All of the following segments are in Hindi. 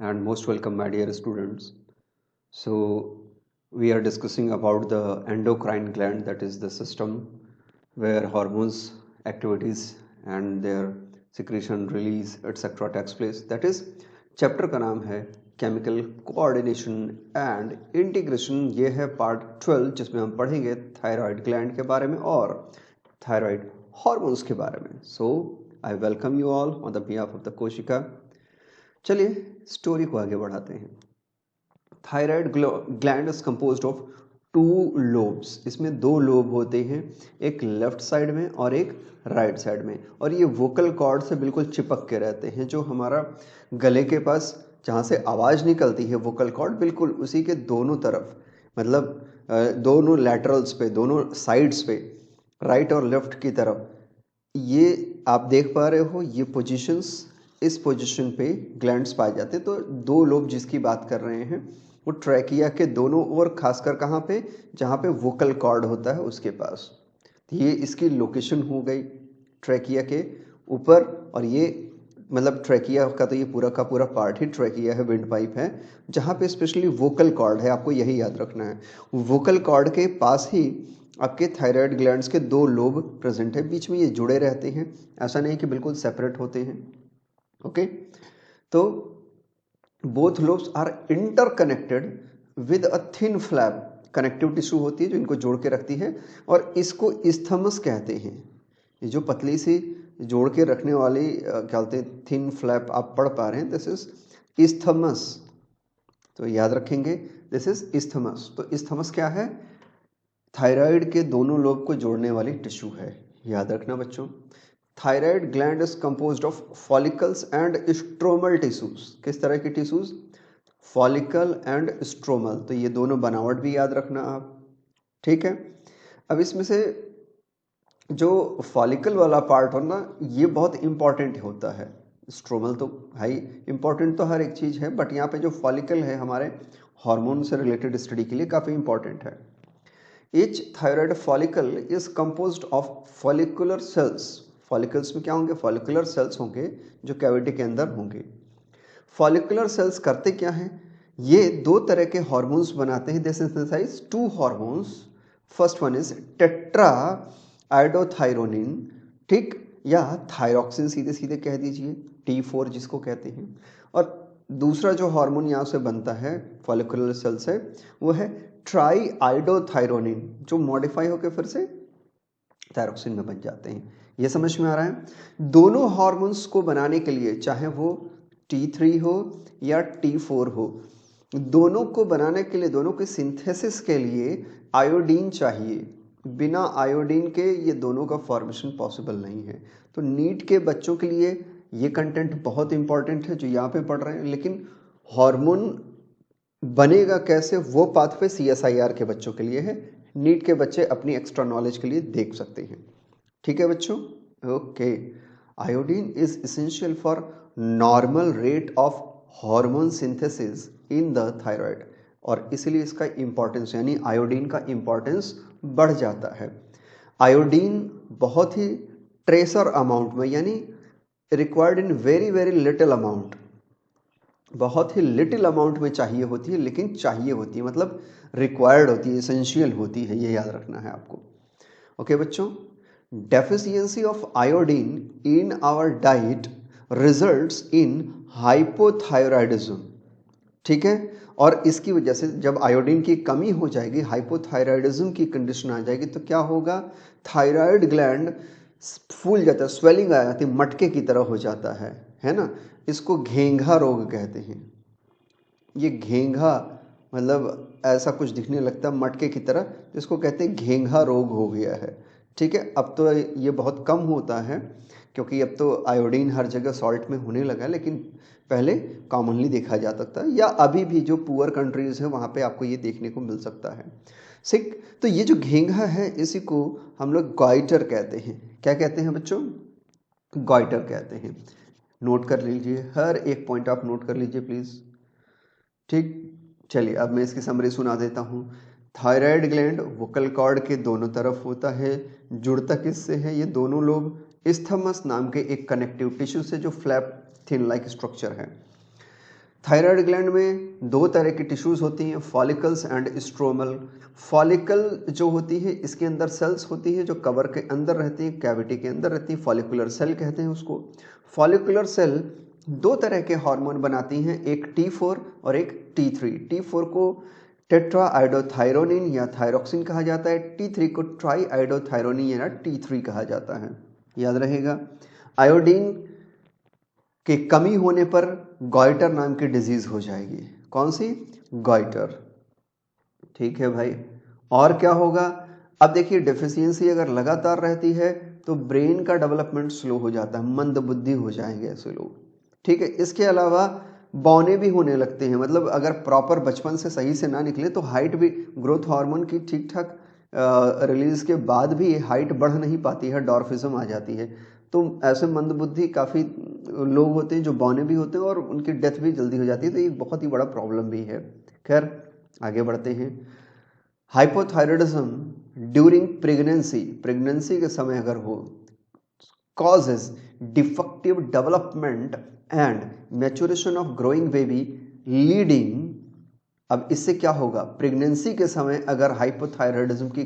and most welcome, my dear students. So, we are discussing about the endocrine gland, that is the system where hormones, activities, and their secretion, release, etc. takes place. That is, chapter का नाम है केमिकल कोऑर्डिनेशन एंड इंटीग्रेशन. ये है पार्ट 12 जिसमें हम पढ़ेंगे थायराइड ग्लैंड के बारे में और थायराइड हार्मोन्स के बारे में. So I welcome you all on the behalf of the कोशिका. चलिए स्टोरी को आगे बढ़ाते हैं. Thyroid gland is composed of 2 lobes. इसमें 2 लोब होते हैं, एक लेफ्ट साइड में और एक राइट साइड में, और ये वोकल कॉर्ड से बिल्कुल चिपक के रहते हैं. जो हमारा गले के पास जहाँ से आवाज़ निकलती है वोकल कॉर्ड, बिल्कुल उसी के दोनों तरफ, मतलब दोनों लैटरल्स पे, दोनों साइड्स पे, राइट और लेफ्ट की तरफ, ये आप देख पा रहे हो. ये पोजीशंस, इस पोजीशन पे ग्लैंड्स पाए जाते हैं. तो 2 लोब जिसकी बात कर रहे हैं वो ट्रैकिया के दोनों ओर, खासकर कहाँ पे, जहाँ पे वोकल कॉर्ड होता है उसके पास. ये इसकी लोकेशन हो गई ट्रैकिया के ऊपर. और ये मतलब ट्रैकिया का तो ये पूरा का पूरा पार्ट ही ट्रैकिया है, विंड पाइप है, जहाँ पे स्पेशली वोकल कॉर्ड है. आपको यही याद रखना है. वोकल कॉर्ड के पास ही आपके थायराइड ग्लैंड्स के 2 लोब प्रेजेंट है. बीच में ये जुड़े रहते हैं, ऐसा नहीं कि बिल्कुल सेपरेट होते हैं. ओके, तो both lobes are interconnected with a thin flap. Connective tissue होती है जो इनको जोड़ के रखती है, और इसको इस्थमस कहते हैं. ये जो पतली सी जोड़ के रखने वाली क्या बोलते हैं, थिन फ्लैप आप पढ़ पा रहे हैं, दिस इज इस्थमस. तो याद रखेंगे, दिस इज इस्थमस. तो इस्थमस क्या है? थायराइड के दोनों लोब को जोड़ने वाली टिश्यू है. याद रखना बच्चों. Thyroid gland is composed of follicles and stromal tissues. किस तरह की टिश्यूज? Follicle and stromal. तो ये दोनों बनावट भी याद रखना आप, ठीक है. अब इसमें से जो फॉलिकल वाला पार्ट हो ना, ये बहुत इंपॉर्टेंट होता है. स्ट्रोमल तो हाई इंपॉर्टेंट तो हर एक चीज़ है, बट यहाँ पे जो फॉलिकल है हमारे हार्मोन से रिलेटेड स्टडी के लिए काफ़ी इंपॉर्टेंट है. Each thyroid follicle is composed of follicular cells. Follicles में क्या होंगे? फॉलिकुलर सेल्स होंगे जो कैविटी के अंदर होंगे. फॉलिकुलर सेल्स करते क्या हैं? ये 2 तरह के हार्मोन्स बनाते हैं. They synthesize 2 hormones. First one is tetra iodothyronine, ठीक, या थायरॉक्सिन सीधे सीधे कह दीजिए, T4 जिसको कहते हैं. और दूसरा जो हार्मोन यहाँ से बनता है फॉलिकुलर सेल से, वो है ट्राई आइडोथायरोनिन, जो मॉडिफाई होकर फिर से थायरॉक्सिन में बन जाते हैं. ये समझ में आ रहा है? दोनों हार्मोन्स को बनाने के लिए, चाहे वो T3 हो या T4 हो, दोनों को बनाने के लिए, दोनों के सिंथेसिस के लिए आयोडीन चाहिए. बिना आयोडीन के ये दोनों का फॉर्मेशन पॉसिबल नहीं है. तो नीट के बच्चों के लिए ये कंटेंट बहुत इंपॉर्टेंट है जो यहाँ पे पढ़ रहे हैं. लेकिन हार्मोन बनेगा कैसे, वो पाथवे CSIR के बच्चों के लिए है. नीट के बच्चे अपनी एक्स्ट्रा नॉलेज के लिए देख सकते हैं. ठीक है बच्चों? Okay. Iodine is essential for normal rate of hormone synthesis in the thyroid, और इसलिए इसका इंपॉर्टेंस, यानी आयोडीन का इंपॉर्टेंस बढ़ जाता है. आयोडीन बहुत ही ट्रेसर अमाउंट में, यानी required in very very little amount, बहुत ही लिटिल अमाउंट में चाहिए होती है, लेकिन चाहिए होती है मतलब रिक्वायर्ड होती है, इसेंशियल होती है. ये याद रखना है आपको. ओके बच्चों, deficiency of iodine in our diet results in hypothyroidism. ठीक है. और इसकी वजह से जब आयोडीन की कमी हो जाएगी, हाइपोथायराइडिज्म की कंडीशन आ जाएगी, तो क्या होगा? थायराइड ग्लैंड फूल जाता है, स्वेलिंग आ जाती है, मटके की तरह हो जाता है ना. इसको घेंघा रोग कहते हैं. ये घेंघा मतलब ऐसा कुछ दिखने लगता है मटके की तरह, जिसको कहते हैं घेंघा रोग हो गया है. ठीक है. अब तो ये बहुत कम होता है क्योंकि अब तो आयोडीन हर जगह सॉल्ट में होने लगा है, लेकिन पहले कॉमनली देखा जा सकता है, या अभी भी जो पुअर कंट्रीज़ हैं वहाँ पे आपको ये देखने को मिल सकता है. सिक. तो ये जो घेंघा है इसी को हम लोग गॉइटर कहते हैं. क्या कहते हैं बच्चों? गॉइटर कहते हैं. नोट कर लीजिए, हर एक पॉइंट आप नोट कर लीजिए प्लीज़. ठीक. चलिए अब मैं इसकी समरी सुना देता हूँ. थायराइड ग्लैंड वोकल कॉर्ड के दोनों तरफ होता है. जुड़ता किससे है? ये दोनों लोब इस्थमस नाम के एक कनेक्टिव टिश्यू से, जो फ्लैप थिन लाइक स्ट्रक्चर है. थायराइड ग्लैंड में दो तरह की टिश्यूज होती हैं, फॉलिकल्स एंड स्ट्रोमल। फॉलिकल जो होती है इसके अंदर सेल्स होती है जो कवर के अंदर रहती हैं, कैविटी के अंदर रहती हैं, फॉलिकुलर सेल कहते हैं उसको। फॉलिकुलर सेल दो तरह के हार्मोन बनाती हैं, एक T4 और एक T3। T4 को टेट्रा आइडोथायरोनिन या थायरोक्सिन कहा जाता है, T3 को ट्राई आइडोथायरोनिन या T3 कहा जाता है। याद रहेगा। आयोडीन के कमी होने पर गॉइटर नाम की डिजीज हो जाएगी। कौन सी? गॉइटर। ठीक है भाई। और क्या होगा? अब देखिए डेफिशिएंसी अगर लगातार रहती है तो ब्रेन का डेवलपमेंट स्लो हो जाता है, मंद बुद्धि हो जाएंगे ऐसे लोग। ठीक है। इसके अलावा बौने भी होने लगते हैं, मतलब अगर प्रॉपर बचपन से सही से ना निकले तो हाइट भी, ग्रोथ हार्मोन की ठीक ठाक रिलीज के बाद भी हाइट बढ़ नहीं पाती है, डॉर्फिज्म आ जाती है। तो ऐसे मंदबुद्धि काफ़ी लोग होते हैं जो बौने भी होते हैं और उनकी डेथ भी जल्दी हो जाती है, तो ये बहुत ही बड़ा प्रॉब्लम भी है। खैर आगे बढ़ते हैं। हाइपोथायराइडिज्म ड्यूरिंग प्रेगनेंसी, प्रेगनेंसी के समय अगर हो, causes defective development and maturation of growing baby leading। अब इससे क्या होगा? प्रेगनेंसी के समय अगर हाइपोथायराइडिज्म की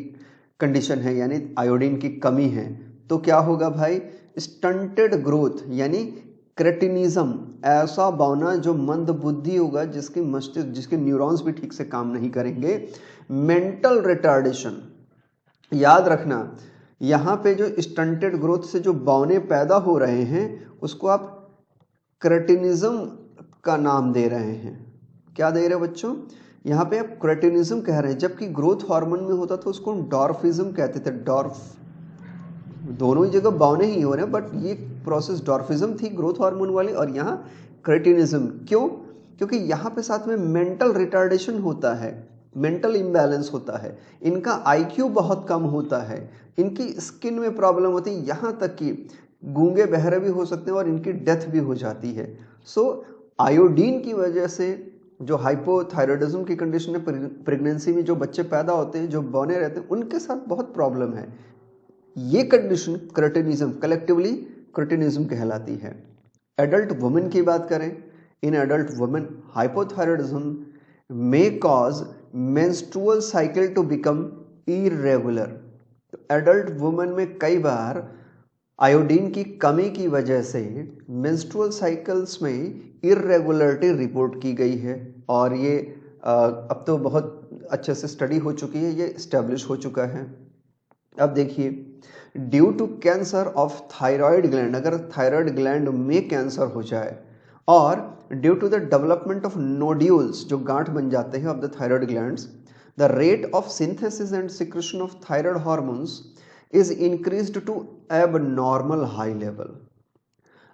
कंडीशन है यानी आयोडीन की कमी है तो क्या होगा भाई? स्टंटेड ग्रोथ यानी क्रेटिनिज्म, ऐसा बौना जो मंद बुद्धि होगा, जिसके मस्तिष्क, जिसके न्यूरॉन्स भी ठीक से काम नहीं करेंगे। मेंटल रिटार्डेशन, याद रखना यहाँ पे जो स्टंटेड ग्रोथ से जो बौने पैदा हो रहे हैं उसको आप क्रेटिनिज्म का नाम दे रहे हैं। क्या दे रहे हैं बच्चों? यहाँ पे आप क्रेटिनिज्म कह रहे हैं, जबकि ग्रोथ हार्मोन में होता था उसको डॉर्फिज्म कहते थे। डॉर्फ, दोनों ही जगह बौने ही हो रहे हैं, बट ये प्रोसेस डॉर्फिज्म थी ग्रोथ हार्मोन वाली, और यहाँ क्रेटिनिज्म। क्यों? क्योंकि यहाँ पे साथ में मेंटल रिटार्डेशन होता है, मेंटल इम्बैलेंस होता है, इनका IQ बहुत कम होता है, इनकी स्किन में प्रॉब्लम होती है, यहाँ तक कि गूंगे बहरे भी हो सकते हैं और इनकी डेथ भी हो जाती है। सो आयोडीन की वजह से जो हाइपोथायराइडिज्म की कंडीशन है, प्रेगनेंसी में जो बच्चे पैदा होते हैं, जो बौने रहते हैं, उनके साथ बहुत प्रॉब्लम है। ये कंडीशन क्रेटिनिज्म, कलेक्टिवली क्रेटिनिज्म कहलाती है। एडल्ट वुमेन की बात करें, in adult women hypothyroidism may cause menstrual cycle to become irregular. Adult women में कई बार आयोडीन की कमी की वजह से मेंस्ट्रुअल साइकिल्स में इरेगुलरिटी रिपोर्ट की गई है, और ये अब तो बहुत अच्छे से स्टडी हो चुकी है, ये इस्टेब्लिश हो चुका है। अब देखिए, due to cancer of thyroid gland, अगर थायराइड ग्लैंड में कैंसर हो जाए, और due to the development of nodules, जो गांठ बन जाते हैं of the thyroid glands, the rate of synthesis and secretion of thyroid hormones is increased to abnormal high level.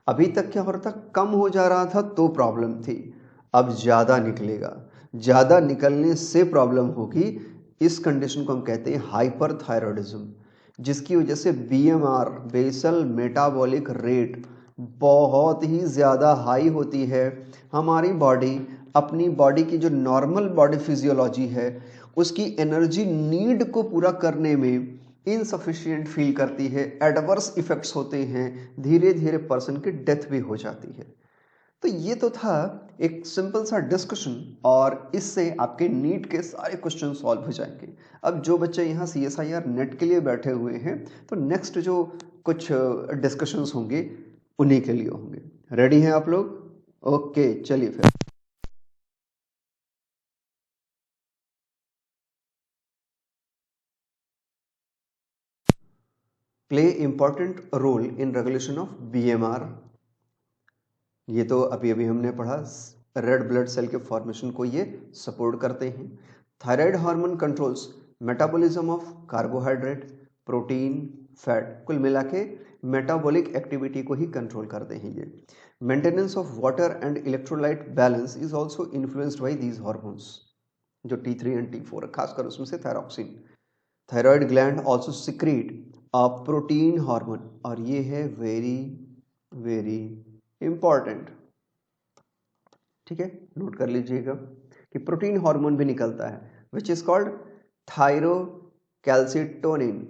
अभी तक क्या हो रहा था? कम हो जा रहा था तो प्रॉब्लम थी, अब ज्यादा निकलेगा, ज्यादा निकलने से प्रॉब्लम होगी। इस कंडीशन को हम कहते हैं हाइपरथायराइडिज्म, जिसकी वजह से BMR, बेसल मेटाबॉलिक रेट, बहुत ही ज़्यादा हाई होती है। हमारी बॉडी अपनी बॉडी की जो नॉर्मल बॉडी फिजियोलॉजी है उसकी एनर्जी नीड को पूरा करने में इनसफिशिएंट फील करती है, एडवर्स इफेक्ट्स होते हैं, धीरे धीरे पर्सन की डेथ भी हो जाती है। तो ये तो था एक सिंपल सा डिस्कशन, और इससे आपके नीट के सारे क्वेश्चन सॉल्व हो जाएंगे। अब जो बच्चे यहाँ CSIR नेट के लिए बैठे हुए हैं, तो नेक्स्ट जो कुछ डिस्कशंस होंगे उन्हीं के लिए होंगे। रेडी हैं आप लोग? ओके, चलिए फिर। Play important role in regulation of BMR, ये तो अभी अभी हमने पढ़ा। रेड ब्लड सेल के फॉर्मेशन को ये सपोर्ट करते हैं। Thyroid hormone controls metabolism of carbohydrate, protein, fat, कुल मिला के मेटाबॉलिक एक्टिविटी को ही कंट्रोल करते हैं ये। Maintenance of water and electrolyte balance is also influenced by these hormones, जो T3 एंड T4 है, खासकर उसमें से thyroxine. Thyroid gland also secrete a protein hormone, और ये है वेरी वेरी इंपॉर्टेंट। ठीक है, नोट कर लीजिएगा कि प्रोटीन हार्मोन भी निकलता है, विच इज कॉल्ड थायरोकैल्सिटोनिन।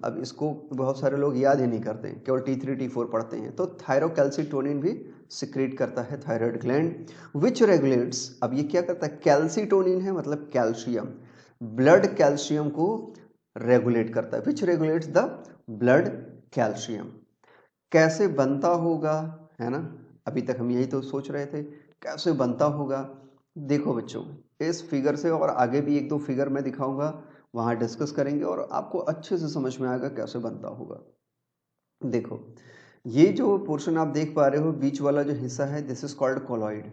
अब इसको बहुत सारे लोग याद ही नहीं करते हैं, केवल T3 T4 पढ़ते हैं। तो थायरोकैल्सिटोनिन भी सिक्रेट करता है थायराइड ग्लैंड विच रेगुलेट्स, अब ये क्या करता है, कैल्सिटोनिन है मतलब कैल्शियम, ब्लड कैल्शियम को रेगुलेट करता है, which regulates the blood calcium. कैसे बनता होगा, है ना, अभी तक हम यही तो सोच रहे थे कैसे बनता होगा। देखो बच्चों, इस फिगर से और आगे भी एक दो फिगर मैं दिखाऊंगा, वहां डिस्कस करेंगे और आपको अच्छे से समझ में आएगा कैसे बनता होगा। देखो ये जो पोर्शन आप देख पा रहे हो बीच वाला जो हिस्सा है, this is called colloid,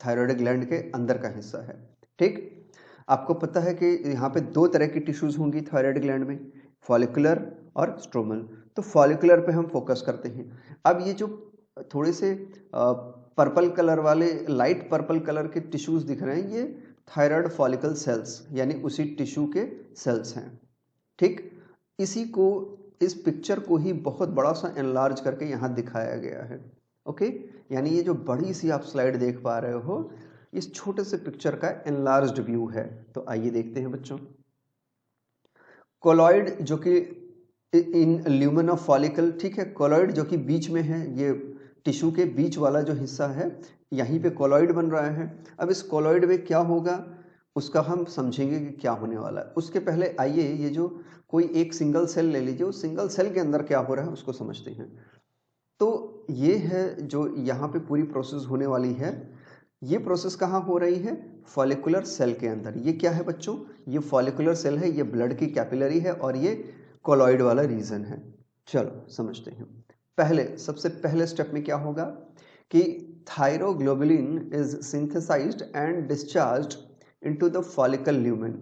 thyroid gland के अंदर का हिस्सा है। ठीक, आपको पता है कि यहाँ पे दो तरह की टिश्यूज होंगी थायराइड ग्लैंड में, फॉलिकुलर और स्ट्रोमल। तो फॉलिकुलर पे हम फोकस करते हैं। अब ये जो थोड़े से पर्पल कलर वाले, लाइट पर्पल कलर के टिश्यूज दिख रहे हैं, ये थायराइड फॉलिकल सेल्स यानी उसी टिश्यू के सेल्स हैं। ठीक, इसी को, इस पिक्चर को ही बहुत बड़ा सा एनलार्ज करके यहाँ दिखाया गया है। ओके, यानी ये जो बड़ी सी आप स्लाइड देख पा रहे हो, इस छोटे से पिक्चर का एनलार्ज्ड व्यू है। तो आइए देखते हैं बच्चों। कोलॉइड जो कि इन ल्यूमेन ऑफ फॉलिकल, ठीक है, कोलॉइड जो कि बीच में है, ये टिश्यू के बीच वाला जो हिस्सा है, यहीं पे कोलॉइड बन रहा है। अब इस कोलॉइड में क्या होगा उसका हम समझेंगे कि क्या होने वाला है। उसके पहले आइए ये जो कोई एक सिंगल सेल ले लीजिए, उस सिंगल सेल के अंदर क्या हो रहा है उसको समझते हैं। तो ये है जो यहाँ पे पूरी प्रोसेस होने वाली है। ये प्रोसेस कहाँ हो रही है, फॉलिकुलर सेल के अंदर। ये क्या है बच्चों, ये फॉलिकुलर सेल है, ये ब्लड की कैपिलरी है और ये कोलॉइड वाला रीजन है। चलो समझते हैं। पहले, सबसे पहले स्टेप में क्या होगा कि thyroglobulin is synthesised and discharged into the follicle lumen.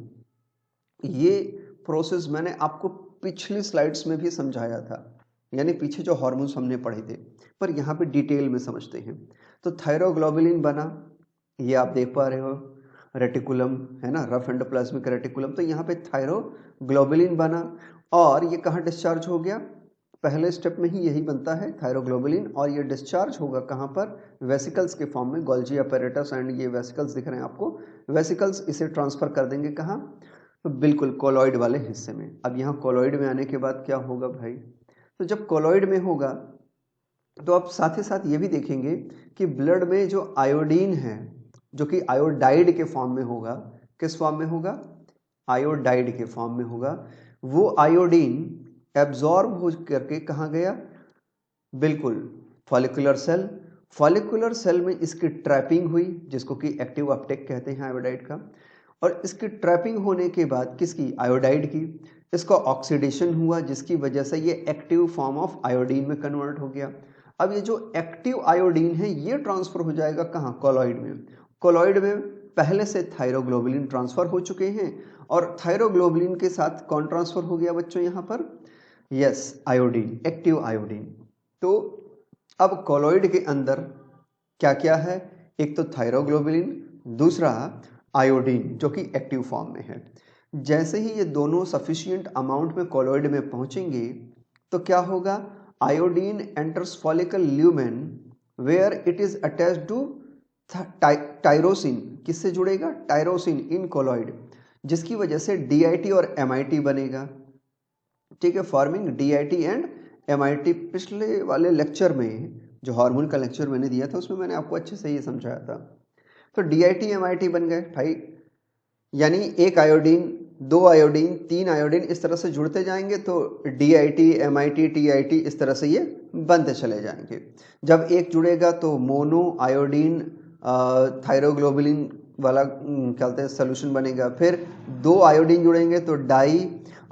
ये प्रोसेस मैंने आपको पिछली स्लाइड्स में भी समझाया था, यानी पीछे जो हार्मोन्स हमने पढ़े थे, पर यहाँ पे डिटेल में समझते हैं। तो थायरोग्लोबुलिन बना, ये आप देख पा रहे हो, रेटिकुलम है ना, रफ एंडोप्लाज्मिक रेटिकुलम। तो यहाँ पे थायरोग्लोबुलिन बना और ये कहाँ डिस्चार्ज हो गया, पहले स्टेप में ही यही बनता है थायरोग्लोबुलिन, और ये डिस्चार्ज होगा कहाँ पर, वेसिकल्स के फॉर्म में, गोल्जी अपैरेटस एंड ये वेसिकल्स दिख रहे हैं आपको, वेसिकल्स इसे ट्रांसफर कर देंगे कहाँ, तो बिल्कुल कोलॉइड वाले हिस्से में। अब यहाँ कोलॉइड में आने के बाद क्या होगा भाई, तो जब कोलॉइड में होगा तो आप साथ ही साथ ये भी देखेंगे कि ब्लड में जो आयोडीन है, जो कि आयोडाइड के फॉर्म में होगा, किस फॉर्म में होगा, आयोडाइड के फॉर्म में होगा, वो आयोडीन एब्जॉर्ब हो करके कहाँ गया, बिल्कुल फॉलिकुलर सेल। फॉलिकुलर सेल में इसकी ट्रैपिंग हुई, जिसको कि एक्टिव अपटेक कहते हैं आयोडाइड का, और इसकी ट्रैपिंग होने के बाद किसकी, आयोडाइड की, इसका ऑक्सीडेशन हुआ, जिसकी वजह से ये एक्टिव फॉर्म ऑफ आयोडीन में कन्वर्ट हो गया। अब ये जो एक्टिव आयोडीन है ये ट्रांसफर हो जाएगा कहाँ, कोलॉइड में। कोलॉइड में पहले से थायरोग्लोबुलिन ट्रांसफर हो चुके हैं, और थायरोग्लोबुलिन के साथ कौन ट्रांसफर हो गया बच्चों यहाँ पर, यस, आयोडीन, एक्टिव आयोडीन। तो अब कोलॉइड के अंदर क्या क्या है, एक तो थायरोग्लोबुलिन, दूसरा आयोडीन जो कि एक्टिव फॉर्म में है। जैसे ही ये दोनों सफिशिएंट अमाउंट में कोलॉइड में पहुंचेंगे तो क्या होगा, iodine enters follicle lumen where it is attached to tyrosine, किससे जुड़ेगा, टायरोसिन इन कोलॉइड, जिसकी वजह से डीआईटी और एमआईटी बनेगा। ठीक है, फॉर्मिंग डीआईटी एंड एमआईटी। पिछले वाले लेक्चर में जो हार्मोन का लेक्चर मैंने दिया था उसमें मैंने आपको अच्छे से ये समझाया था। तो डीआईटी एमआईटी बन गए भाई, यानी एक आयोडीन, दो आयोडीन, तीन आयोडीन, इस तरह से जुड़ते जाएंगे तो डीआईटी, एमआईटी, टीआईटी इस तरह से ये बनते चले जाएंगे। जब एक जुड़ेगा तो मोनो आयोडीन थायरोग्लोबुलिन वाला क्या कहते हैं सोल्यूशन बनेगा। फिर दो आयोडीन जुड़ेंगे तो डाई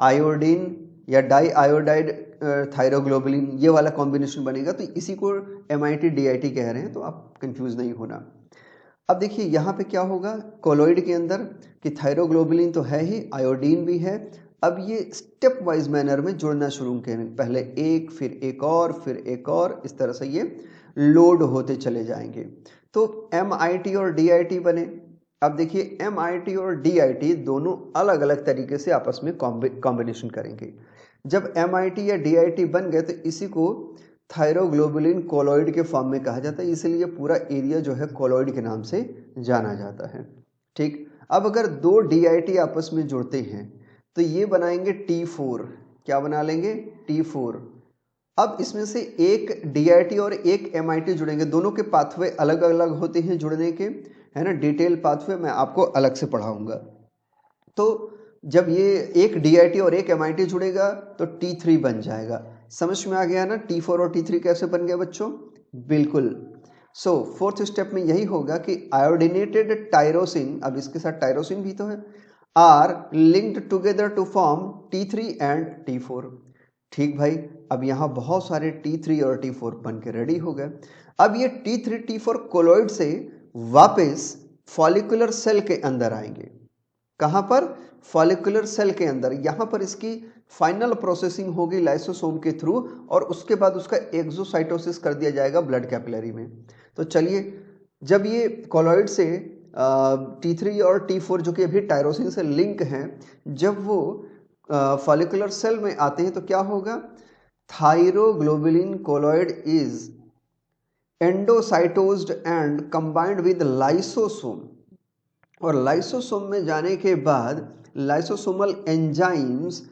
आयोडीन या डाई आयोडाइड थायरोग्लोबुलिन, ये वाला कॉम्बिनेशन बनेगा। तो इसी को एमआईटी डीआईटी कह रहे हैं, तो आप कंफ्यूज नहीं होना। अब देखिए यहाँ पे क्या होगा कोलॉइड के अंदर कि थायरोग्लोबुलिन तो है ही, आयोडीन भी है। अब ये स्टेप वाइज मैनर में जुड़ना शुरू करें, पहले एक, फिर एक और, फिर एक और, इस तरह से ये लोड होते चले जाएंगे। तो एमआईटी और डीआईटी बने। अब देखिए एमआईटी और डीआईटी दोनों अलग अलग तरीके से आपस में कॉम्बिनेशन करेंगे। जब एमआईटी या डीआईटी बन गए तो इसी को थायरोग्लोबुलिन कोलॉइड के फॉर्म में कहा जाता है, इसलिए पूरा एरिया जो है कोलॉइड के नाम से जाना जाता है। ठीक, अब अगर दो डीआईटी आपस में जुड़ते हैं तो ये बनाएंगे T4, क्या बना लेंगे, T4। अब इसमें से एक DIT और एक MIT जुड़ेंगे, दोनों के पाथवे अलग अलग होते हैं जुड़ने के, है ना। डिटेल पाथवे मैं आपको अलग से पढ़ाऊंगा। तो जब ये एक DIT और एक MIT जुड़ेगा तो T3 बन जाएगा। समझ में आ गया ना T4 और T3 कैसे बन गया बच्चों? बिल्कुल। सो फोर्थ स्टेप में यही होगा कि आयोडिनेटेड टायरोसिन, अब इसके साथ टायरोसिन भी तो है, are linked together to form T3 and T4। ठीक भाई, अब यहाँ बहुत सारे T3 और T4 बन के रेडी हो गए। अब ये T3 T4 कोलॉइड से वापस फॉलिकुलर सेल के अंदर आएंगे। कहां पर? फॉलिकुलर सेल के अंदर। यहां पर इसकी फाइनल प्रोसेसिंग होगी लाइसोसोम के थ्रू और उसके बाद उसका एक्सोसाइटोसिस कर दिया जाएगा ब्लड कैपिलरी में। तो चलिए, जब ये कोलॉइड से T3 और T4 जो कि अभी टायरोसिन से लिंक हैं, जब वो फॉलिकुलर सेल में आते हैं तो क्या होगा? Thyroglobulin colloid is endocytosed and combined with lysosome, और लाइसोसोम में जाने के बाद लाइसोसोमल एंजाइम्स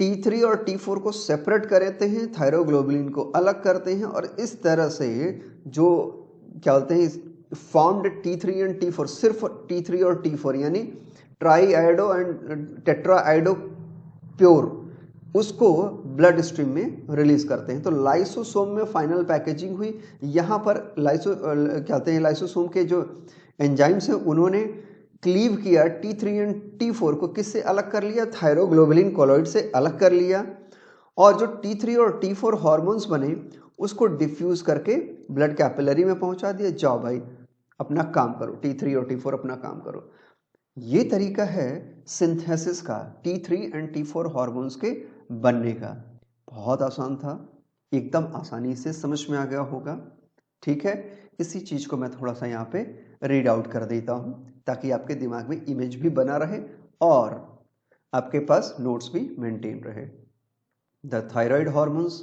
T3 और T4 को सेपरेट करते हैं, थायरोग्लोबुलिन को अलग करते हैं, और इस तरह से जो क्या बोलते हैं फॉर्म्ड T3 एंड T4, सिर्फ T3 और T4 यानी try iodo and tetra iodo pure, उसको ब्लड स्ट्रीम में रिलीज करते हैं। तो लाइसोसोम में फाइनल पैकेजिंग हुई। यहाँ पर क्या कहते हैं लाइसोसोम के जो एंजाइम्स हैं उन्होंने क्लीव किया T3 एंड T4 को, किससे अलग कर लिया? थायरोग्लोबुलिन कोलॉइड से अलग कर लिया, और जो T3 और T4 हार्मोन्स बने उसको डिफ्यूज करके ब्लड कैपिलरी में पहुंचा दिया। जाओ भाई अपना काम करो, T3 और T4 अपना काम करो। ये तरीका है सिंथेसिस का T3 एंड T4 हार्मोन्स के बनने का। बहुत आसान था, एकदम आसानी से समझ में आ गया होगा। ठीक है, इसी चीज को मैं थोड़ा सा यहाँ पे रीड आउट कर देता हूँ ताकि आपके दिमाग में इमेज भी बना रहे और आपके पास नोट्स भी मेंटेन रहे। The thyroid hormones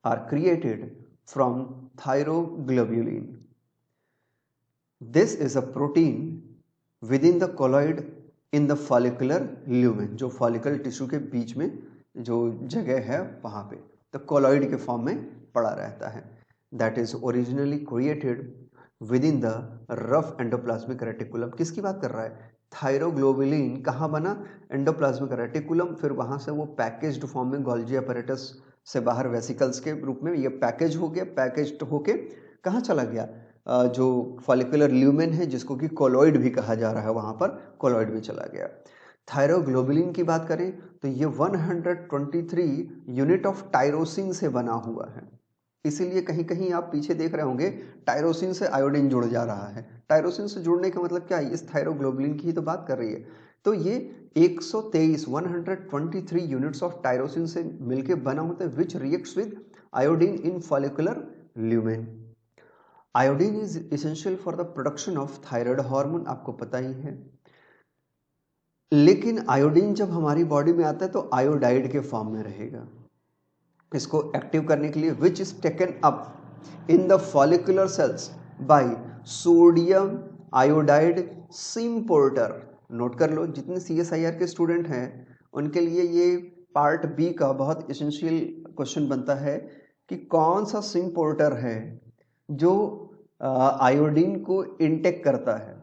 are created from thyroglobulin. This is a protein within the colloid in the follicular lumen, जो फॉलिकल टिश्यू के बीच में जो जगह है वहां पे तो कोलॉइड के फॉर्म में पड़ा रहता है। That is originally created with in the rough endoplasmic reticulum. किसकी बात कर रहा है? थायरोग्लोबुलिन कहाँ बना? एंडोप्लाज्मिक रेटिकुलम, फिर वहां से वो पैकेज्ड फॉर्म में गोल्जी अपैरेटस से बाहर वेसिकल्स के रूप में ये पैकेज हो गया, पैकेज्ड होके कहाँ चला गया? जो फॉलिकुलर ल्यूमेन है जिसको कि कोलॉइड भी कहा जा रहा है, वहां पर कोलॉइड में चला गया। थायरोग्लोबुलिन की बात करें तो ये 123 यूनिट ऑफ टायरोसिन से बना हुआ है। इसीलिए कहीं कहीं आप पीछे देख रहे होंगे टायरोसिन से आयोडीन जुड़ जा रहा है। टायरोसिन से जुड़ने का मतलब क्या है? इस थायरोग्लोबुलिन की ही तो बात कर रही है। तो ये 123 यूनिट्स ऑफ टायरोसिन से मिलके बना होता है विच reacts with iodine in follicular lumen. Iodine is essential for the production of thyroid hormone, आपको पता ही है। लेकिन आयोडीन जब हमारी बॉडी में आता है तो आयोडाइड के फॉर्म में रहेगा। इसको एक्टिव करने के लिए which is taken up in the follicular cells by sodium iodide symporter. Note कर लो, जितने CSIR के स्टूडेंट हैं उनके लिए ये पार्ट बी का बहुत एसेंशियल क्वेश्चन बनता है कि कौन सा सिम्पोर्टर है जो आयोडीन को इनटेक करता है,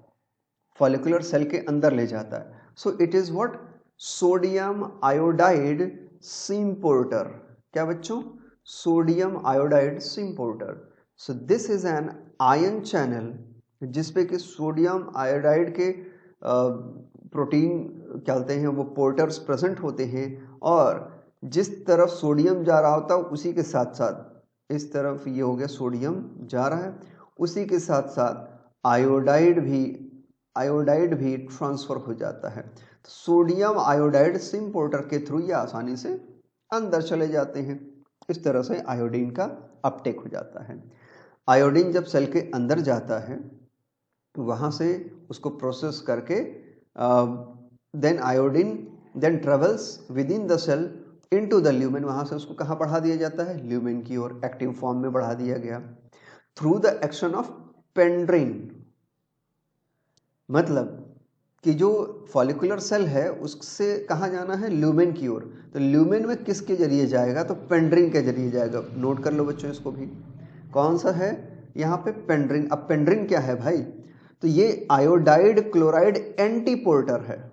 फॉलिकुलर सेल के अंदर ले जाता है। So it is what? Sodium iodide symporter. क्या बच्चों? Sodium iodide symporter. So this is an ion channel जिसपे कि सोडियम आयोडाइड के प्रोटीन क्या बोलते हैं वो पोर्टर्स प्रेजेंट होते हैं, और जिस तरफ सोडियम जा रहा होता है उसी के साथ साथ इस तरफ ये हो गया सोडियम जा रहा है, उसी के साथ साथ आयोडाइड भी ट्रांसफर हो जाता है। तो सोडियम आयोडाइड सिम्पोर्टर के थ्रू ये आसानी से अंदर चले जाते हैं। इस तरह से आयोडीन का अपटेक हो जाता है। आयोडीन जब सेल के अंदर जाता है वहां से उसको प्रोसेस करके then iodine then travels within the cell into the lumen. वहां से उसको कहाँ बढ़ा दिया जाता है? ल्यूमेन की ओर, एक्टिव फॉर्म में बढ़ा दिया गया थ्रू द एक्शन ऑफ पेंड्रिन। मतलब कि जो फॉलिकुलर सेल है उससे कहाँ जाना है, ल्यूमेन की ओर। तो ल्यूमेन में किसके जरिए जाएगा, तो पेंड्रिन के जरिए जाएगा। नोट कर लो बच्चों इसको भी, कौन सा है यहाँ पे, पेंड्रिन। अब पेंड्रिन क्या है भाई, तो ये आयोडाइड क्लोराइड एंटीपोर्टर है।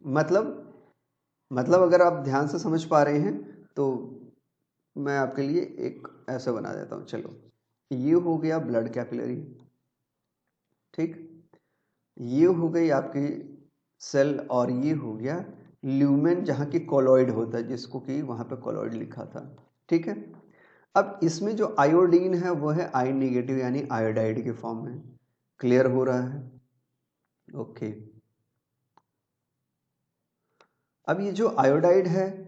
मतलब अगर आप ध्यान से समझ पा रहे हैं तो मैं आपके लिए एक ऐसा बना देता हूँ। चलो, ये हो गया ब्लड कैपिलरी, ठीक, ये हो गई आपकी सेल, और ये हो गया ल्यूमेन जहाँ की कोलॉइड होता है, जिसको कि वहाँ पे कोलॉइड लिखा था, ठीक है। अब इसमें जो आयोडीन है वो है आई नेगेटिव यानी आयोडाइड के फॉर्म में। क्लियर हो रहा है? ओके। अब ये जो आयोडाइड है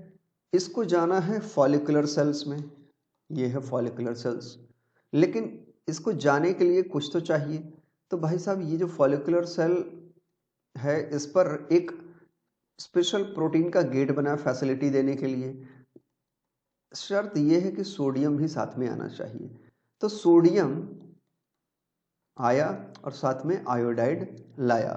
इसको जाना है फॉलिकुलर सेल्स में, ये है फॉलिकुलर सेल्स। लेकिन इसको जाने के लिए कुछ तो चाहिए। तो भाई साहब ये जो फॉलिकुलर सेल है इस पर एक स्पेशल प्रोटीन का गेट बना फैसिलिटी देने के लिए। शर्त यह है कि सोडियम भी साथ में आना चाहिए। तो सोडियम आया और साथ में आयोडाइड लाया,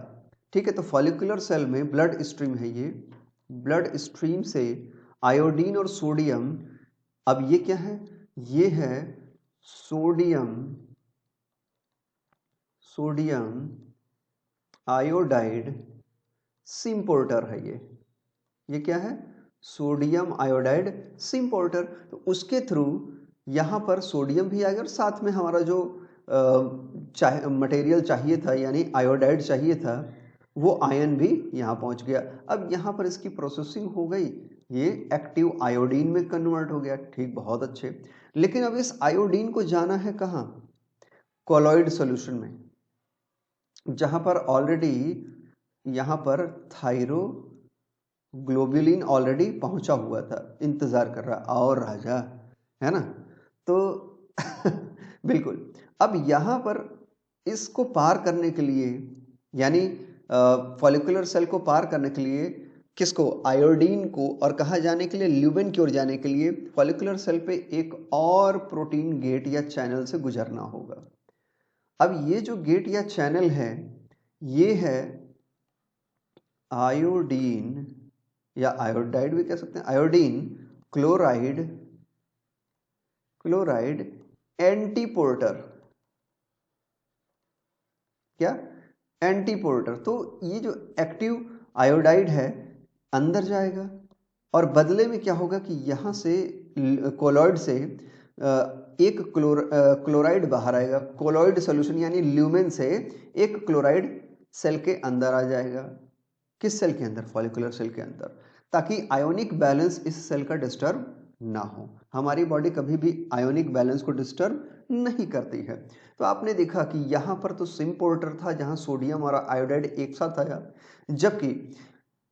ठीक है। तो फॉलिकुलर सेल में ब्लड स्ट्रीम है, ये ब्लड स्ट्रीम से आयोडीन और सोडियम, अब ये क्या है, ये है सोडियम आयोडाइड सिम्पोर्टर है। ये क्या है, सोडियम आयोडाइड सिम्पोर्टर। तो उसके थ्रू यहाँ पर सोडियम भी आएगा और साथ में हमारा जो मटेरियल चाहिए था यानी आयोडाइड चाहिए था वो आयन भी यहाँ पहुँच गया। अब यहाँ पर इसकी प्रोसेसिंग हो गई, ये एक्टिव आयोडीन में कन्वर्ट हो गया, ठीक, बहुत अच्छे। लेकिन अब इस आयोडीन को जाना है कहाँ, कोलॉइड सॉल्यूशन में, जहाँ पर ऑलरेडी यहाँ पर थायरोग्लोबुलिन ऑलरेडी पहुंचा हुआ था, इंतजार कर रहा, और राजा, है ना। तो बिल्कुल। अब यहाँ पर इसको पार करने के लिए यानी फॉलिकुलर सेल को पार करने के लिए किसको, आयोडीन को, और कहाँ जाने के लिए, ल्यूमेन की ओर जाने के लिए फॉलिकुलर सेल पे एक और प्रोटीन गेट या चैनल से गुजरना होगा। अब ये जो गेट या चैनल है ये है आयोडीन या आयोडाइड भी कह सकते हैं, आयोडीन क्लोराइड एंटीपोर्टर, क्या, एंटीपोर्टर। तो ये जो एक्टिव आयोडाइड है अंदर जाएगा और बदले में क्या होगा कि यहाँ से कोलॉइड से एक क्लोराइड बाहर आएगा, कोलॉइड सॉल्यूशन यानी ल्यूमेन से एक क्लोराइड सेल के अंदर आ जाएगा। किस सेल के अंदर, फॉलिकुलर सेल के अंदर, ताकि आयोनिक बैलेंस इस सेल का डिस्टर्ब ना हो। हमारी बॉडी कभी भी आयोनिक बैलेंस को डिस्टर्ब नहीं करती है। तो आपने देखा कि यहाँ पर तो सिम्पोर्टर था जहाँ सोडियम और आयोडाइड एक साथ आया, जबकि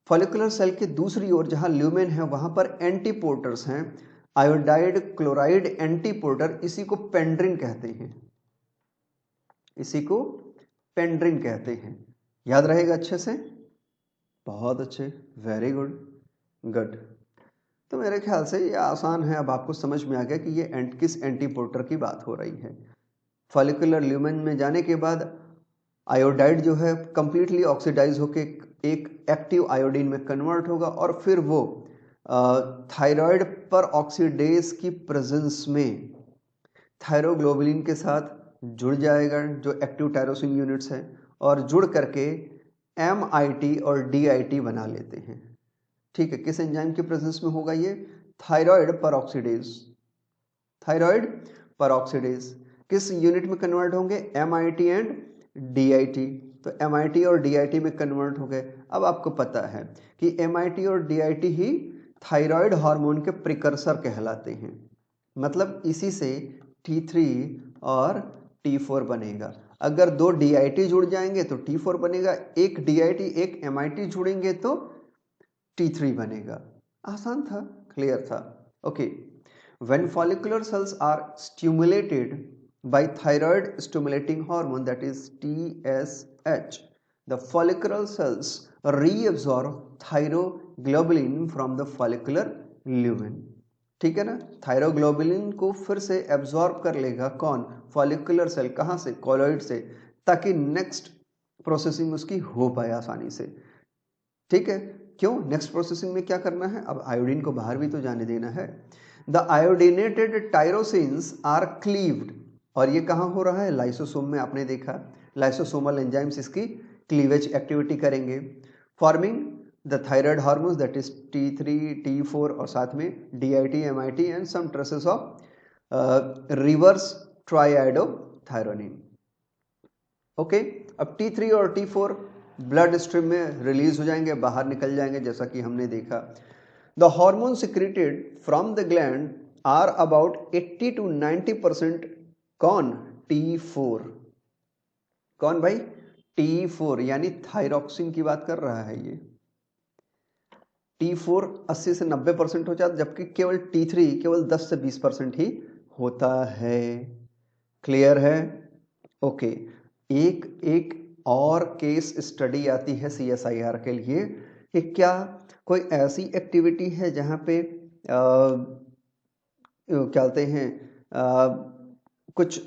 फॉलिकुलर सेल के दूसरी ओर जहाँ ल्यूमेन है वहाँ पर एंटीपोर्टर्स हैं, आयोडाइड क्लोराइड एंटीपोर्टर, इसी को पेंड्रिन कहते हैं, इसी को पेंड्रिन कहते हैं। याद रहेगा अच्छे से, बहुत अच्छे, वेरी गुड, गुड। तो मेरे ख्याल से ये आसान है, अब आपको समझ में आ गया कि ये किस एंटीपोर्टर की बात हो रही है। फॉलिकुलर ल्यूमेन में जाने के बाद आयोडाइड जो है कंप्लीटली ऑक्सीडाइज होके एक एक्टिव आयोडीन में कन्वर्ट होगा और फिर वो थायराइड पर ऑक्सीडेज की प्रेजेंस में थायरोग्लोबुलिन के साथ जुड़ जाएगा जो एक्टिव टायरोसिन यूनिट्स हैं, और जुड़ करके MIT और DIT बना लेते हैं, ठीक है। किस एंजाइम के प्रेजेंस में होगा ये, थायराइड पर ऑक्सीडेज, थायराइड पर ऑक्सीडेज किस यूनिट में कन्वर्ट होंगे, MIT एंड DIT। तो MIT और DIT में कन्वर्ट हो गए। अब आपको पता है कि MIT और DIT ही थायराइड हार्मोन के प्रिकर्सर कहलाते हैं, मतलब इसी से T3 और T4 बनेगा। अगर दो DIT जुड़ जाएंगे तो T4 बनेगा, एक DIT एक MIT जुड़ेंगे तो T3 बनेगा। आसान था, क्लियर था, okay. When follicular cells are stimulated by thyroid stimulating hormone, that is TSH, the follicular cells reabsorb thyroglobulin from the follicular lumen, ठीक है ना। थायरोग्लोबुलिन को फिर से एब्जॉर्ब कर लेगा कौन, फॉलिकुलर सेल, कहाँ से, कोलॉइड से, ताकि नेक्स्ट प्रोसेसिंग उसकी हो पाए आसानी से। ठीक है, क्यों? नेक्स्ट प्रोसेसिंग में क्या करना है, अब आयोडीन को बाहर भी तो जाने देना है। द आयोडीनेटेड टायरोसिन्स आर क्लीव्ड, और ये कहाँ हो रहा है, लाइसोसोम में। आपने देखा लाइसोसोमल एंजाइम्स इसकी क्लीवेज एक्टिविटी करेंगे, forming the thyroid hormones that is T3, T4 और साथ में DIT, MIT and some traces of reverse triiodothyronine. Okay, अब T3 और T4 ब्लड स्ट्रीम में रिलीज हो जाएंगे, बाहर निकल जाएंगे, जैसा कि हमने देखा। The hormone secreted from the gland are about 80 to 90%। कौन? T4। कौन भाई? T4, यानी थायरॉक्सिन की बात कर रहा है ये। T4 80 से 90% हो जाता, जबकि केवल T3 केवल 10 से 20% ही होता है। क्लियर है? ओके, एक और केस स्टडी आती है CSIR के लिए कि क्या कोई ऐसी एक्टिविटी है जहां पे क्या कहते हैं कुछ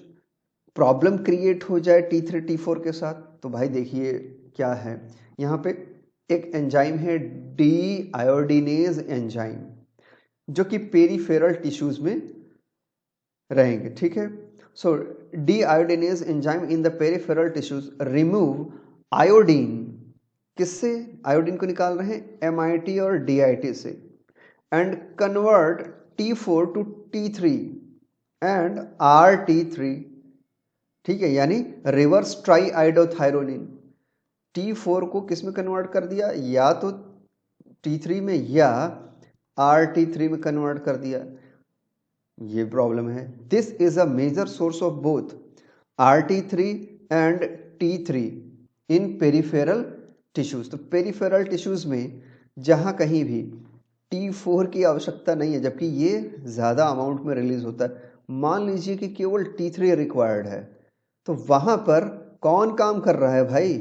प्रॉब्लम क्रिएट हो जाए T3 T4 के साथ। तो भाई देखिए क्या है, यहाँ पे एक एंजाइम है डी आयोडीनेज एंजाइम, जो कि पेरिफेरल टिश्यूज में रहेंगे। ठीक है, so deiodinase enzyme in the peripheral tissues remove iodine. किससे आयोडीन को निकाल रहे हैं? MIT और DIT से, and convert T4 to T3 and RT3। ठीक है, यानी रिवर्स ट्राइआइडोथायरोनिन। T4 को किस में कन्वर्ट कर दिया? या तो T3 में या RT3 में कन्वर्ट कर दिया। ये प्रॉब्लम है। This is a major source of both RT3 and T3 in peripheral tissues. तो पेरिफेरल टिश्यूज में जहां कहीं भी T4 की आवश्यकता नहीं है, जबकि ये ज्यादा अमाउंट में रिलीज होता है, मान लीजिए कि केवल T3 रिक्वायर्ड है, तो वहां पर कौन काम कर रहा है भाई?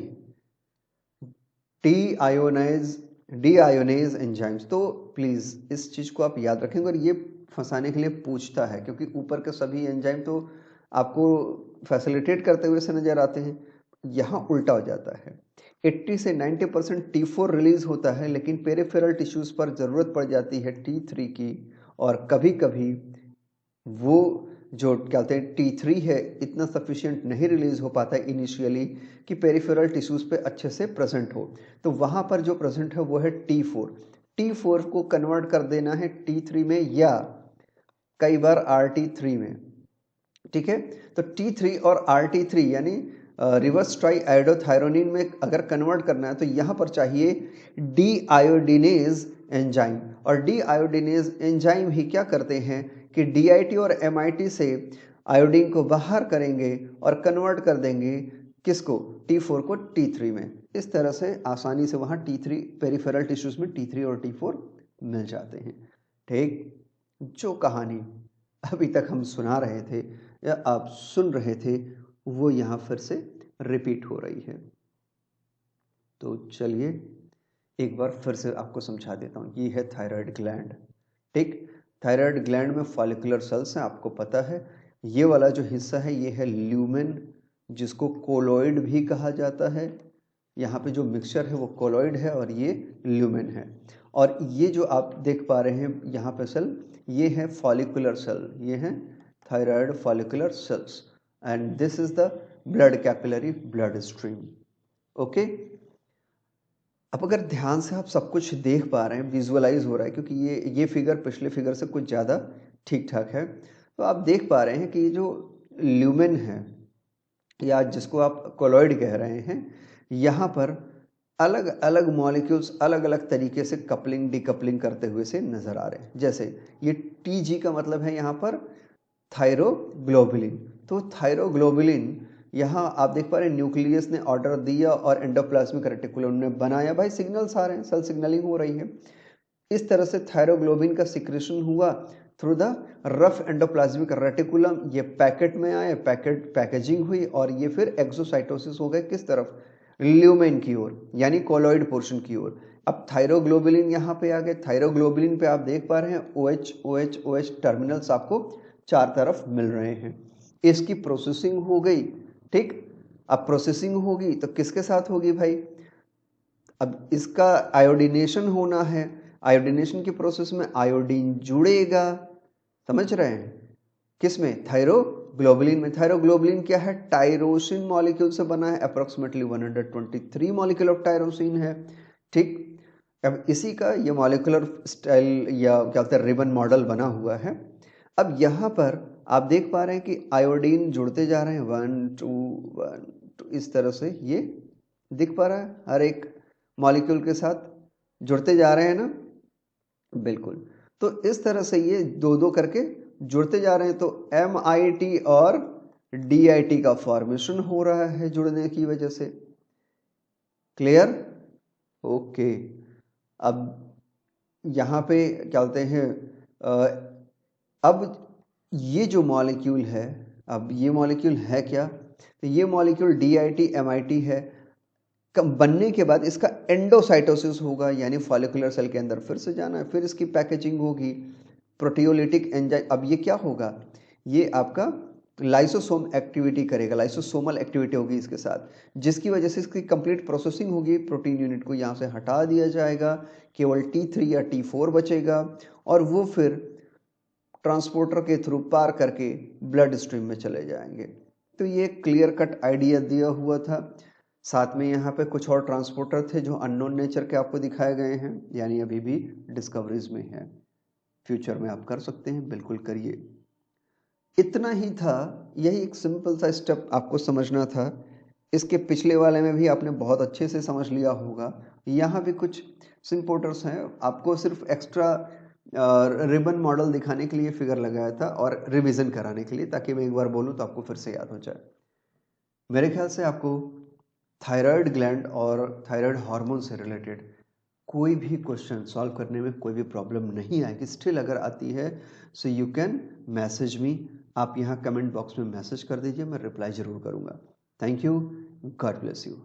डीआयोनेज एंजाइम्स। तो प्लीज इस चीज को आप याद रखेंगे, और ये फंसाने के लिए पूछता है, क्योंकि ऊपर के सभी एंजाइम तो आपको फैसिलिटेट करते हुए से नजर आते हैं, यहाँ उल्टा हो जाता है। 80 से 90% T4 रिलीज होता है, लेकिन पेरिफेरल टिश्यूज पर जरूरत पड़ जाती है T3 की, और कभी कभी वो जो क्या कहते हैं T3 है इतना सफिशिएंट नहीं रिलीज हो पाता है इनिशियली कि पेरिफेरल टिश्यूज पे अच्छे से प्रेजेंट हो। तो वहां पर जो प्रेजेंट है वो है T4। T4 को कन्वर्ट कर देना है T3 में या कई बार RT3 में। ठीक है, तो T3 और RT3 यानी रिवर्स ट्राइआइडोथायरोनिन में अगर कन्वर्ट करना है, तो यहां पर चाहिए डी आयोडीनेज एंजाइम, और डी आयोडीनेज एंजाइम ही क्या करते हैं कि DIT और MIT से आयोडीन को बाहर करेंगे और कन्वर्ट कर देंगे किसको? T4 को T3 में। इस तरह से आसानी से वहां T3 पेरिफेरल टिश्यूज में T3 और T4 मिल जाते हैं। ठीक, जो कहानी अभी तक हम सुना रहे थे या आप सुन रहे थे, वो यहाँ फिर से रिपीट हो रही है। तो चलिए एक बार फिर से आपको समझा देता हूँ। ये है थायराइड ग्लैंड। ठीक, थायराइड ग्लैंड में फॉलिकुलर सेल्स हैं, आपको पता है। ये वाला जो हिस्सा है ये है ल्यूमेन, जिसको कोलोइड भी कहा जाता है। यहाँ पे जो मिक्सचर है वो कोलोइड है और ये ल्यूमेन है। और ये जो आप देख पा रहे हैं यहाँ पे सेल, ये है फॉलिकुलर सेल, ये है thyroid follicular cells, and this is the blood capillary blood stream. Okay, अब अगर ध्यान से आप सब कुछ देख पा रहे हैं, विजुअलाइज हो रहा है, क्योंकि ये फिगर पिछले फिगर से कुछ ज़्यादा ठीक ठाक है, तो आप देख पा रहे हैं कि ये जो ल्यूमेन है या जिसको आप कोलोइड कह रहे हैं, यहाँ पर अलग अलग मॉलिक्यूल्स अलग अलग तरीके से कपलिंग डिकपलिंग करते हुए से नजर आ रहे हैं। जैसे ये TG का मतलब है यहाँ पर थायरोग्लोबुलिन। तो थायरोग्लोबुलिन यहाँ आप देख पा रहे हैं न्यूक्लियस ने ऑर्डर दिया और एंडोप्लाज्मिक रेटिकुलम ने बनाया, भाई सिग्नल्स आ रहे हैं, सेल सिग्नलिंग हो रही है। इस तरह से थायरोग्लोबिन का सिक्रेशन हुआ through the rough endoplasmic reticulum, ये पैकेट में आए, पैकेजिंग हुई और ये फिर एक्सोसाइटोसिस हो गए किस तरफ? ल्यूमेन की ओर, यानी कोलोइड पोर्शन की ओर। अब थायरोग्लोबुलिन यहाँ पे आ गए। थायरोग्लोबुलिन पे आप देख पा रहे हैं OH OH OH टर्मिनल्स आपको चार तरफ मिल रहे हैं। इसकी प्रोसेसिंग हो गई, ठीक, अब प्रोसेसिंग होगी तो किसके साथ होगी भाई? अब इसका आयोडीनेशन होना है, आयोडीनेशन की प्रोसेस में आयोडीन जुड़ेगा, समझ रहे हैं? किस में? थायरोग्लोबुलिन में। थायरोग्लोबुलिन क्या है? टायरोसिन मॉलिक्यूल से बना है, अप्रोक्सीमेटली 123 मॉलिक्यूल ऑफ टायरोसिन है, ठीक। अब इसी का ये मॉलिकुलर स्टाइल या क्या कहते हैं रिबन मॉडल बना हुआ है। अब यहाँ पर आप देख पा रहे हैं कि आयोडीन जुड़ते जा रहे हैं, 1 2 1 2, इस तरह से ये दिख पा रहा है, हर एक मॉलिक्यूल के साथ जुड़ते जा रहे हैं ना, बिल्कुल। तो इस तरह से ये दो दो करके जुड़ते जा रहे हैं, तो MIT और DIT का फॉर्मेशन हो रहा है जुड़ने की वजह से। क्लियर? ओके। अब यहाँ पे क्या बोलते हैं, अब ये जो मॉलिक्यूल है, अब ये मॉलिक्यूल है क्या? तो ये मॉलिक्यूल DIT MIT है। बनने के बाद इसका एंडोसाइटोसिस होगा, यानी फॉलिकुलर सेल के अंदर फिर से जाना है, फिर इसकी पैकेजिंग होगी, प्रोटियोलिटिक एंजाइम। अब ये क्या होगा? ये आपका लाइसोसोम एक्टिविटी करेगा, लाइसोसोमल एक्टिविटी होगी इसके साथ, जिसकी वजह से इसकी कंप्लीट प्रोसेसिंग होगी। प्रोटीन यूनिट को यहाँ से हटा दिया जाएगा, केवल T3 या T4 बचेगा, और वो फिर ट्रांसपोर्टर के थ्रू पार करके ब्लड स्ट्रीम में चले जाएंगे। तो ये क्लियर कट आइडिया दिया हुआ था। साथ में यहाँ पे कुछ और ट्रांसपोर्टर थे जो अननोन नेचर के आपको दिखाए गए हैं, यानी अभी भी डिस्कवरीज में है। फ्यूचर में आप कर सकते हैं, बिल्कुल करिए। इतना ही था, यही एक सिंपल सा स्टेप आपको समझना था। इसके पिछले वाले में भी आपने बहुत अच्छे से समझ लिया होगा। यहाँ भी कुछ सिंपोर्टर्स हैं, आपको सिर्फ एक्स्ट्रा रिबन मॉडल दिखाने के लिए फिगर लगाया था और रिवीजन कराने के लिए, ताकि मैं एक बार बोलूँ तो आपको फिर से याद हो जाए। मेरे ख्याल से आपको थायराइड ग्लैंड और थायराइड हार्मोन से रिलेटेड कोई भी क्वेश्चन सॉल्व करने में कोई भी प्रॉब्लम नहीं आएगी। स्टिल अगर आती है so you can message me, आप यहाँ कमेंट बॉक्स में मैसेज कर दीजिए, मैं रिप्लाई जरूर करूँगा। Thank you, God bless you.